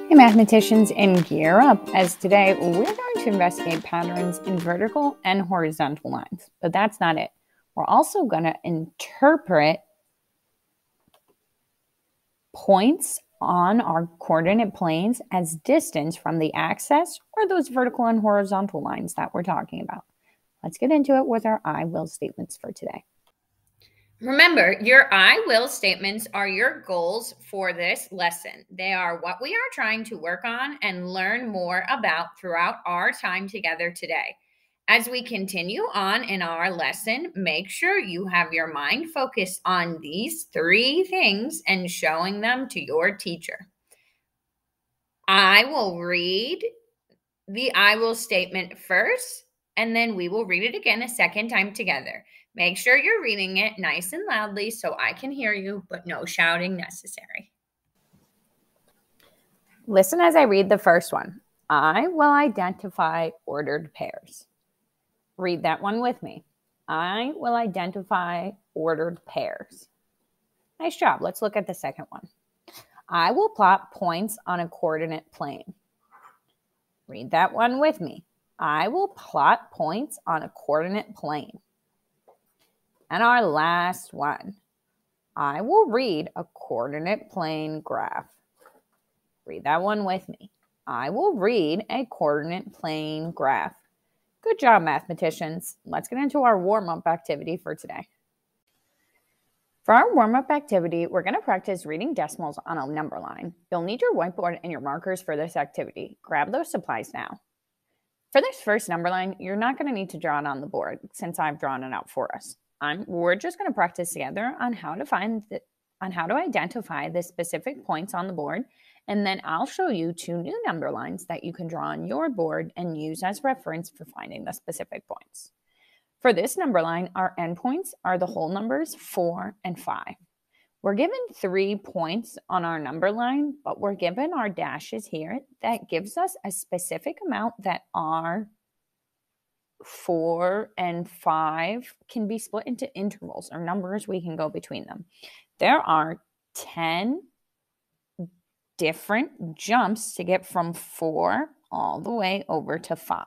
Hey mathematicians, and gear up, as today we're going to investigate patterns in vertical and horizontal lines. But that's not it. We're also going to interpret points on our coordinate planes as distance from the axis or those vertical and horizontal lines that we're talking about. Let's get into it with our I will statements for today. Remember, your I will statements are your goals for this lesson. They are what we are trying to work on and learn more about throughout our time together today. As we continue on in our lesson, make sure you have your mind focused on these three things and showing them to your teacher. I will read the I will statement first, and then we will read it again a second time together. Make sure you're reading it nice and loudly so I can hear you, but no shouting necessary. Listen as I read the first one. I will identify ordered pairs. Read that one with me. I will identify ordered pairs. Nice job. Let's look at the second one. I will plot points on a coordinate plane. Read that one with me. I will plot points on a coordinate plane. And our last one, I will read a coordinate plane graph. Read that one with me. I will read a coordinate plane graph. Good job, mathematicians. Let's get into our warm-up activity for today. For our warm-up activity, we're going to practice reading decimals on a number line. You'll need your whiteboard and your markers for this activity. Grab those supplies now. For this first number line, you're not going to need to draw it on the board since I've drawn it out for us. We're just going to practice together on how to identify the specific points on the board, and then I'll show you two new number lines that you can draw on your board and use as reference for finding the specific points. For this number line, our endpoints are the whole numbers 4 and 5. We're given 3 points on our number line, but we're given our dashes here that gives us a specific amount that our 4 and 5 can be split into intervals or numbers we can go between them. There are 10 different jumps to get from 4 all the way over to 5.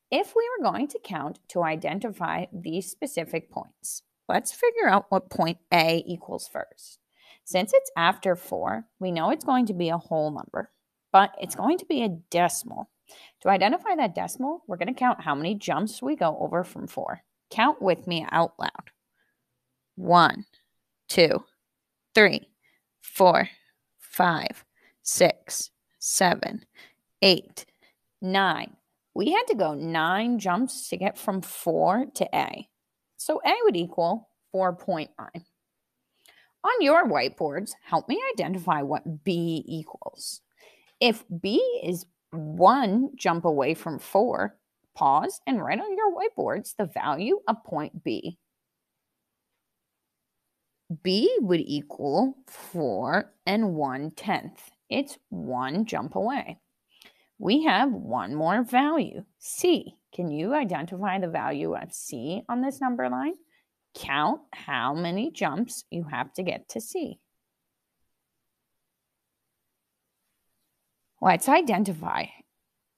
If we were going to count to identify these specific points, let's figure out what point A equals first. Since it's after 4, we know it's going to be a whole number, but it's going to be a decimal. To identify that decimal, we're going to count how many jumps we go over from 4. Count with me out loud. 1, 2, 3, 4, 5, 6, 7, 8, 9. We had to go 9 jumps to get from 4 to A. So A would equal 4.9. On your whiteboards, help me identify what B equals. If B is 1 jump away from 4, pause and write on your whiteboards the value of point B. B would equal 4 and 1/10. It's 1 jump away. We have one more value, C. Can you identify the value of C on this number line? Count how many jumps you have to get to C. Let's identify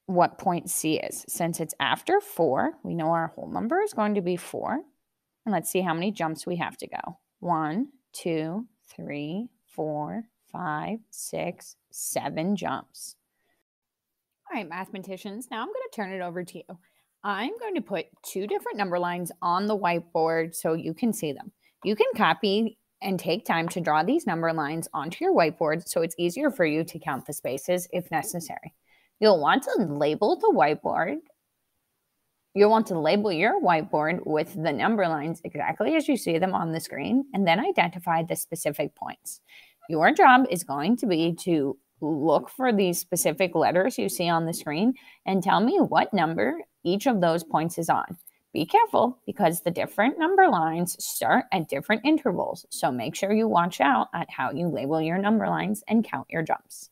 what point C is. Since it's after 4, we know our whole number is going to be 4. And let's see how many jumps we have to go. 1, 2, 3, 4, 5, 6, 7 jumps. All right, mathematicians, now I'm going to turn it over to you. I'm going to put 2 different number lines on the whiteboard so you can see them. You can copy and take time to draw these number lines onto your whiteboard so it's easier for you to count the spaces if necessary. You'll want to label the whiteboard. You'll want to label your whiteboard with the number lines exactly as you see them on the screen, and then identify the specific points. Your job is going to be to look for these specific letters you see on the screen and tell me what number each of those points is on. Be careful because the different number lines start at different intervals, so make sure you watch out at how you label your number lines and count your jumps.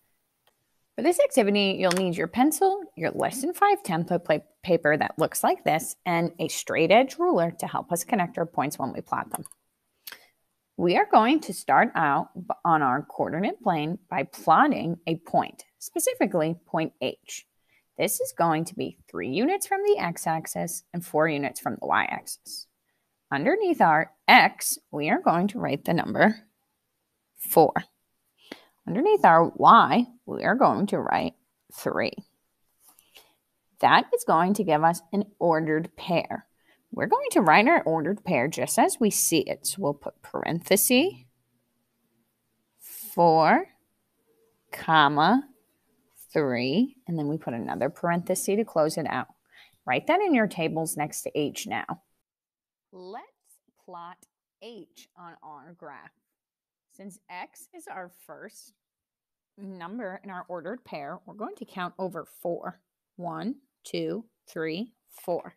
For this activity, you'll need your pencil, your lesson 5 template paper that looks like this, and a straight edge ruler to help us connect our points when we plot them. We are going to start out on our coordinate plane by plotting a point, specifically point H. This is going to be 3 units from the x-axis and 4 units from the y-axis. Underneath our x, we are going to write the number 4. Underneath our y, we are going to write 3. That is going to give us an ordered pair. We're going to write our ordered pair just as we see it. So we'll put parenthesis, 4, comma, 3, and then we put another parenthesis to close it out. Write that in your tables next to H now. Let's plot H on our graph. Since X is our first number in our ordered pair, we're going to count over 4. 1, 2, 3, 4.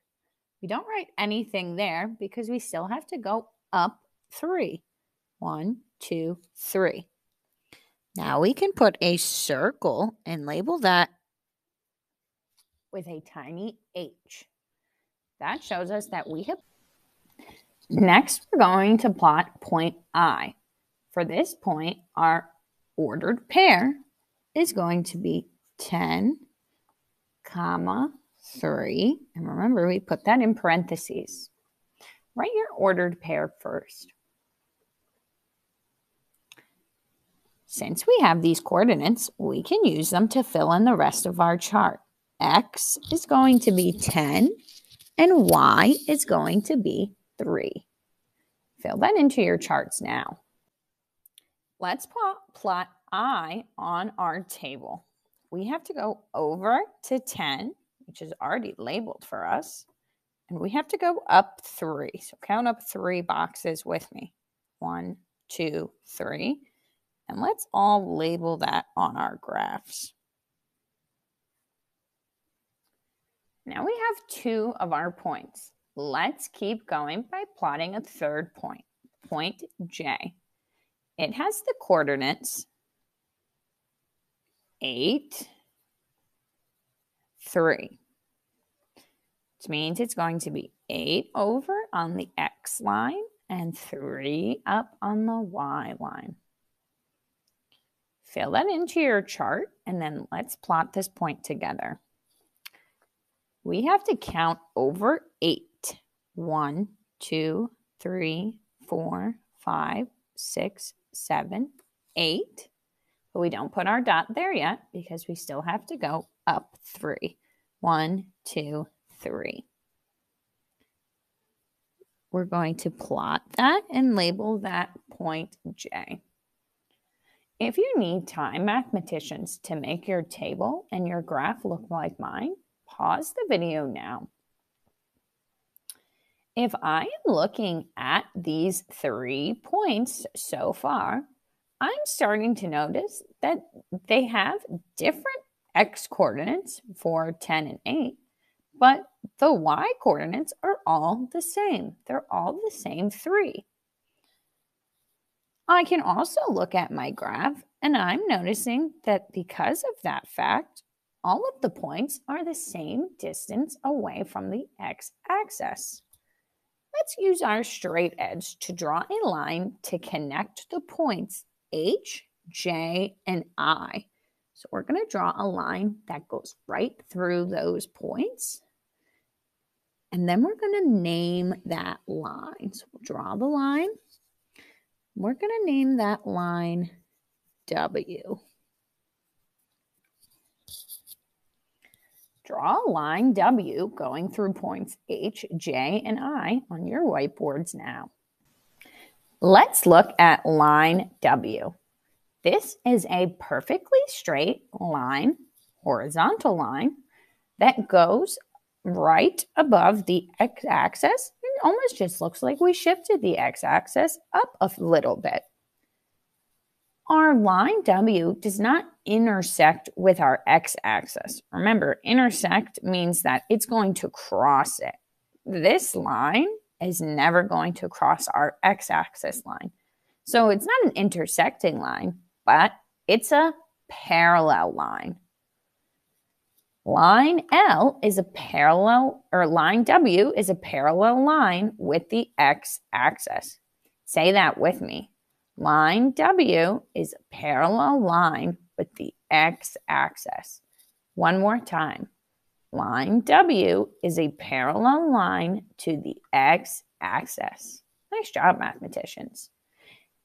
We don't write anything there because we still have to go up 3. 1, 2, 3. Now we can put a circle and label that with a tiny h. That shows us that we have. Next, we're going to plot point I. For this point, our ordered pair is going to be 10, comma, 3, and remember we put that in parentheses. Write your ordered pair first. Since we have these coordinates, we can use them to fill in the rest of our chart. X is going to be 10 and Y is going to be 3. Fill that into your charts now. Let's plot I on our table. We have to go over to 10, which is already labeled for us, and we have to go up 3. So count up 3 boxes with me. 1, 2, 3. And let's all label that on our graphs. Now we have 2 of our points. Let's keep going by plotting a third point, point J. It has the coordinates 8, 3. Which means it's going to be 8 over on the X line and 3 up on the Y line. Fill that into your chart, and then let's plot this point together. We have to count over 8. 1, 2, 3, 4, 5, 6, 7, 8. But we don't put our dot there yet because we still have to go up 3. 1, 2, 3. We're going to plot that and label that point J. If you need time, mathematicians, to make your table and your graph look like mine, pause the video now. If I am looking at these 3 points so far, I'm starting to notice that they have different x coordinates for 10 and 8, but the y coordinates are all the same. They're all the same 3. I can also look at my graph, and I'm noticing that because of that fact, all of the points are the same distance away from the x-axis. Let's use our straight edge to draw a line to connect the points H, J, and I. So we're going to draw a line that goes right through those points. And then we're going to name that line. So we'll draw the line. We're going to name that line W. Draw a line W going through points H, J, and I on your whiteboards now. Let's look at line W. This is a perfectly straight line, horizontal line, that goes right above the x-axis. It almost just looks like we shifted the x-axis up a little bit. Our line W does not intersect with our x-axis. Remember, intersect means that it's going to cross it. This line is never going to cross our x-axis line. So it's not an intersecting line, but it's a parallel line. Line L is a parallel, or line W is a parallel line with the x-axis. Say that with me. Line W is a parallel line with the x-axis. One more time. Line W is a parallel line to the x-axis. Nice job, mathematicians.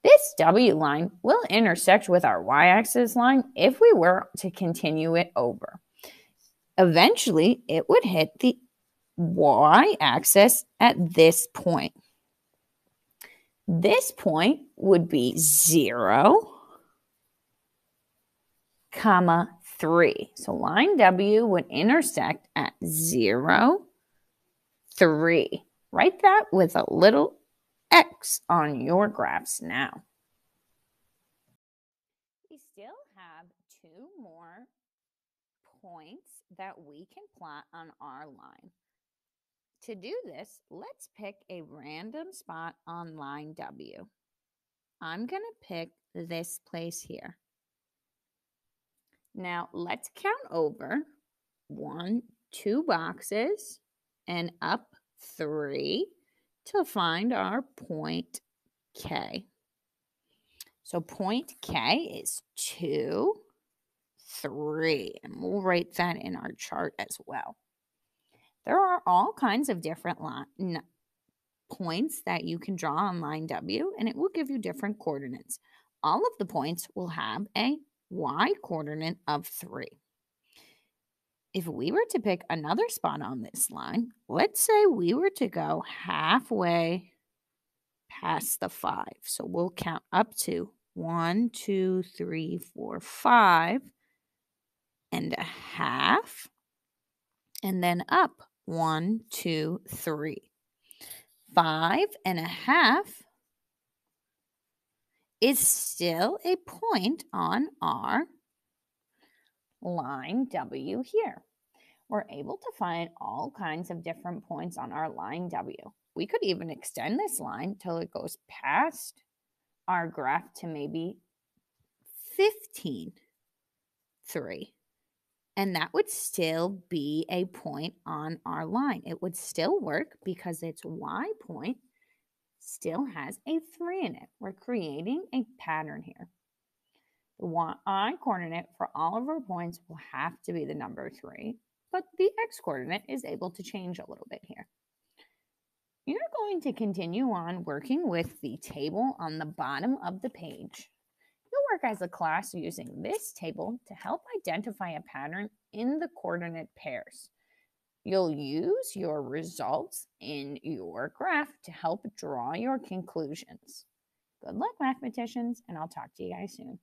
This W line will intersect with our y-axis line if we were to continue it over. Eventually, it would hit the y-axis at this point. This point would be 0, 3. So line W would intersect at 0, 3. Write that with a little X on your graphs now. We still have 2 more points that we can plot on our line. To do this, let's pick a random spot on line W. I'm going to pick this place here. Now, let's count over 1, 2 boxes and up 3 to find our point K. So point K is 2, 3, and we'll write that in our chart as well. There are all kinds of different points that you can draw on line W, and it will give you different coordinates. All of the points will have a y coordinate of 3. If we were to pick another spot on this line, let's say we were to go halfway past the 5. So we'll count up to 1, 2, 3, 4, 5 and a half, and then up 1, 2, 3. 5 and a half is still a point on our line W here. We're able to find all kinds of different points on our line W. We could even extend this line till it goes past our graph to maybe 15, 3. And that would still be a point on our line. It would still work because its y point still has a 3 in it. We're creating a pattern here. The y coordinate for all of our points will have to be the number 3, but the x coordinate is able to change a little bit here. You're going to continue on working with the table on the bottom of the page. You'll work as a class using this table to help identify a pattern in the coordinate pairs. You'll use your results in your graph to help draw your conclusions. Good luck, mathematicians, and I'll talk to you guys soon.